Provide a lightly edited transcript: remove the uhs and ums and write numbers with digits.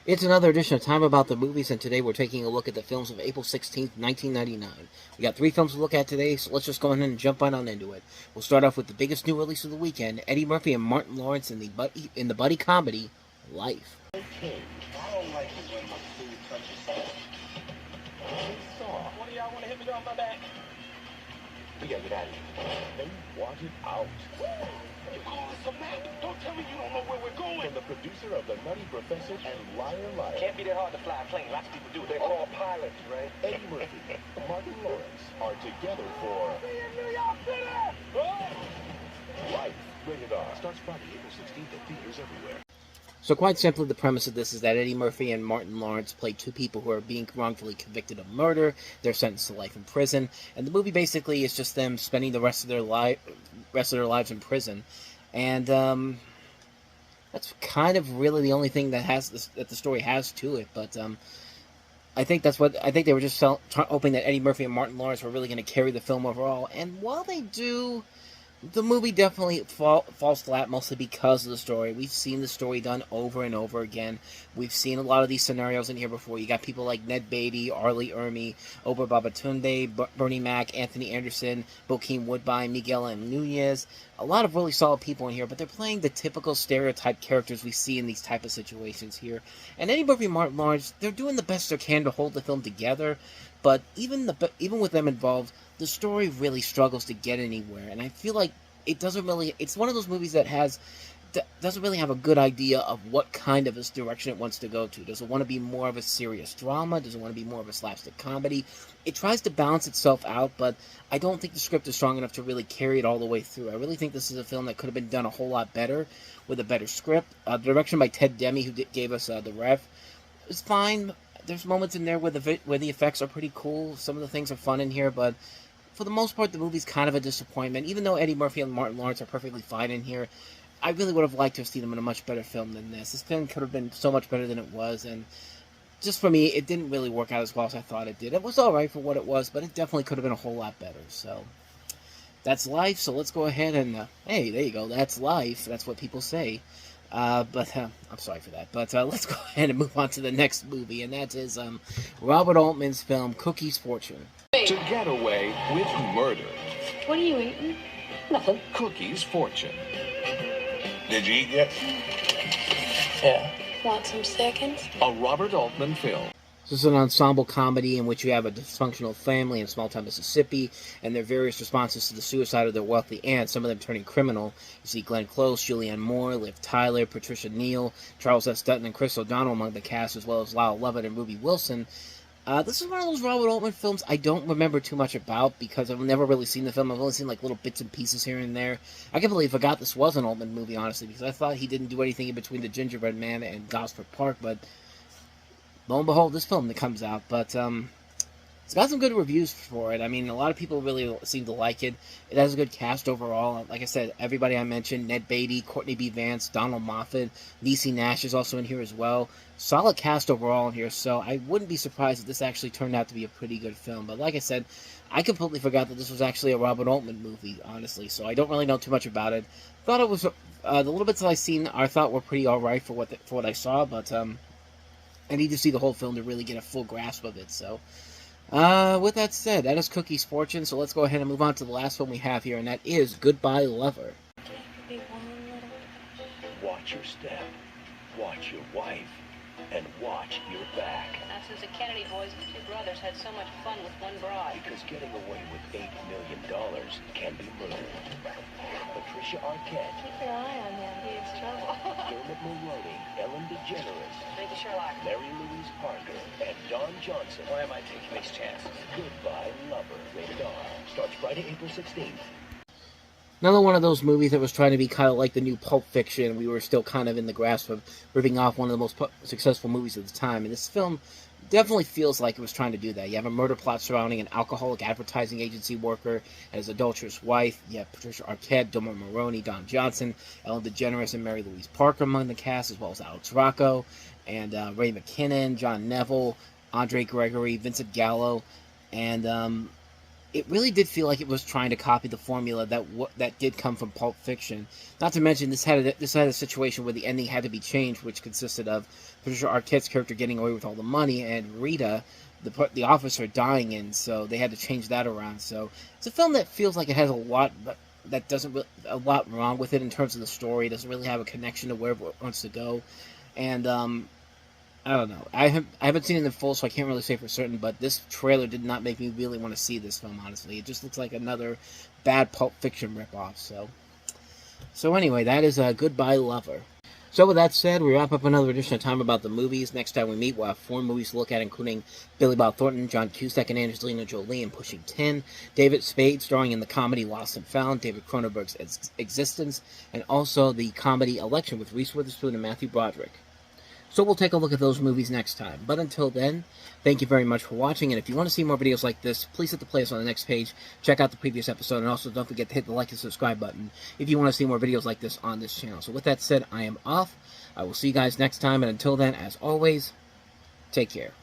It's another edition of Time About the Movies, and today we're taking a look at the films of April 16th, 1999. We got 3 films to look at today, so let's just go ahead and jump right on into it. We'll start off with the biggest new release of the weekend, Eddie Murphy and Martin Lawrence in the buddy comedy, Life. Okay, I don't like it when my food touches salt. It's soft. One of y'all want to hit me off my back? We gotta get out of here. They want it out. You call this a map? Don't tell me you don't know where we're going. From the producer of The Nutty Professor and Liar Liar, Can't be that hard to fly a plane. Lots of people do it. They're called pilots, right? Eddie Murphy and Martin Lawrence are together for See you in New York City! Life. Rated R. Starts Friday, April 16th at theaters everywhere. So quite simply, the premise of this is that Eddie Murphy and Martin Lawrence play 2 people who are being wrongfully convicted of murder. They're sentenced to life in prison, and the movie basically is just them spending the rest of their lives in prison. And that's kind of really the only thing that the story has to it. But I think they were just hoping that Eddie Murphy and Martin Lawrence were really going to carry the film overall. And while they do, the movie definitely falls flat, mostly because of the story. We've seen the story done over and over again. We've seen a lot of these scenarios in here before. You got people like Ned Beatty, Arlie Ermey, Oba Babatunde, Bernie Mac, Anthony Anderson, Bokeem Woodbine, Miguel M. Nunez. A lot of really solid people in here, but they're playing the typical stereotype characters we see in these type of situations here. And Eddie Murphy and Martin Lawrence, they're doing the best they can to hold the film together, but even with them involved, the story really struggles to get anywhere, and I feel like it's one of those movies that doesn't really have a good idea of what kind of a direction it wants to go to. Does it want to be more of a serious drama? Does it want to be more of a slapstick comedy? It tries to balance itself out, but I don't think the script is strong enough to really carry it all the way through. I really think this is a film that could have been done a whole lot better with a better script. The direction by Ted Demme, who gave us The Ref, is fine. There's moments in there where the effects are pretty cool. Some of the things are fun in here, but for the most part, the movie's kind of a disappointment. Even though Eddie Murphy and Martin Lawrence are perfectly fine in here, I really would have liked to have seen them in a much better film than this. This film could have been so much better than it was, and just for me, it didn't really work out as well as I thought it did. It was alright for what it was, but it definitely could have been a whole lot better. So, that's life, so let's go ahead and, hey, there you go, that's life. That's what people say. I'm sorry for that. But let's go ahead and move on to the next movie, and that is Robert Altman's film, Cookie's Fortune. To get away with murder. What are you eating? Nothing. Cookie's Fortune. Did you eat yet? Yeah. Want some seconds? A Robert Altman film. This is an ensemble comedy in which you have a dysfunctional family in small-town Mississippi and their various responses to the suicide of their wealthy aunt, some of them turning criminal. You see Glenn Close, Julianne Moore, Liv Tyler, Patricia Neal, Charles S. Dutton, and Chris O'Donnell among the cast, as well as Lyle Lovett and Ruby Wilson. This is one of those Robert Altman films I don't remember too much about because I've never really seen the film. I've only seen like little bits and pieces here and there. I can't believe I forgot this was an Altman movie, honestly, because I thought he didn't do anything in between The Gingerbread Man and Gosford Park, but lo and behold, this film that comes out. But it's got some good reviews for it. I mean, a lot of people really seem to like it. It has a good cast overall. Like I said, everybody I mentioned, Ned Beatty, Courtney B. Vance, Donald Moffat, Niecy Nash is also in here as well. Solid cast overall in here, so I wouldn't be surprised if this actually turned out to be a pretty good film. But like I said, I completely forgot that this was actually a Robert Altman movie, honestly, so I don't really know too much about it. Thought it was, the little bits that I seen, I thought were pretty alright for what I saw, but I need to see the whole film to really get a full grasp of it, so with that said, that is Cookie's Fortune, so let's go ahead and move on to the last film we have here, and that is Goodbye Lover. Watch your step, watch your wife, and watch your back. Now, since the Kennedy boys and 2 brothers had so much fun with one bride. Because getting away with $8 million can be murder. Patricia Arquette, Keep your eye on him. He is trouble. Dermot Mulroney, Ellen DeGeneres, Thank you, Sherlock. Mary Louise Parker, and Don Johnson. Why am I taking these chances? Goodbye Lover. Rated R. Starts Friday, April 16th. Another one of those movies that was trying to be kind of like the new Pulp Fiction. We were still kind of in the grasp of ripping off one of the most successful movies of the time. And this film definitely feels like it was trying to do that. You have a murder plot surrounding an alcoholic advertising agency worker and his adulterous wife. You have Patricia Arquette, Dermot Mulroney, Don Johnson, Ellen DeGeneres, and Mary Louise Parker among the cast, as well as Alex Rocco, and Ray McKinnon, John Neville, Andre Gregory, Vincent Gallo, and it really did feel like it was trying to copy the formula that did come from Pulp Fiction. Not to mention, this had a situation where the ending had to be changed, which consisted of Patricia Arquette's character getting away with all the money and Rita, the officer, dying in. So they had to change that around. So it's a film that feels like it has a lot wrong with it in terms of the story. It doesn't really have a connection to where it wants to go, and I don't know. I haven't seen it in full, so I can't really say for certain, but this trailer did not make me really want to see this film, honestly. It just looks like another bad Pulp Fiction ripoff, So anyway, that is Goodbye Lover. So with that said, we wrap up another edition of Time About the Movies. Next time we meet, we'll have 4 movies to look at, including Billy Bob Thornton, John Cusack and Angelina Jolie in Pushing 10, David Spade starring in the comedy Lost and Found, David Cronenberg's Existence, and also the comedy Election with Reese Witherspoon and Matthew Broderick. So we'll take a look at those movies next time. But until then, thank you very much for watching, and if you want to see more videos like this, please hit the playlist on the next page, check out the previous episode, and also don't forget to hit the like and subscribe button if you want to see more videos like this on this channel. So with that said, I am off. I will see you guys next time, and until then, as always, take care.